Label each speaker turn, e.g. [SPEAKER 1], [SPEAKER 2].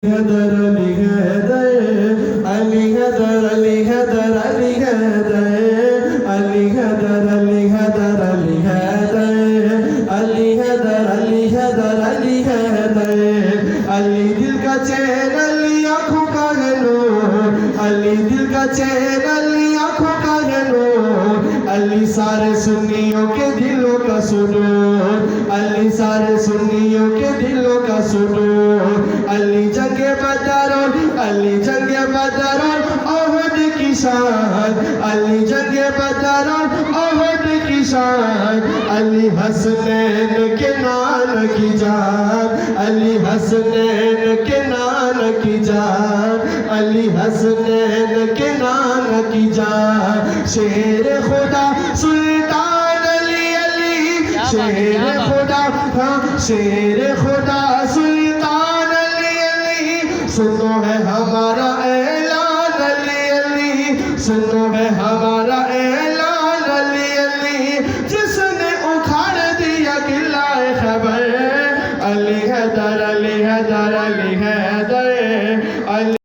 [SPEAKER 1] हैदर अली हैदर अली हैदर अली हैदर अली हैदर अली हैदर अली हैदर अली हैदर अली हैदर अली हैदर अली हैदर अली दिल का चैन अली आँखों का है नूर अली दिल का चैन अली आँखों का है नूर अली सारे सुन्नियों के दिलों का सुरूर अली सारे सुन्नियों के दिलों का सुरूर अली जंगे बदर अली जंगे बदर ओहद की शान अली जंगे बदर ओहद की शान अली हसनैन के नान की जान अली हसनैन के नान की जान अली हसनैन के नान की जान शेर खुदा सुल्तान अली अली शेर खुदा हाँ शेर खुदा सुल्तान सुनो है हमारा ऐलान अली अली सुनो है हमारा ऐलान अली अली जिसने उखाड़ दिया किला खैबर अली हैदर अली हैदर अली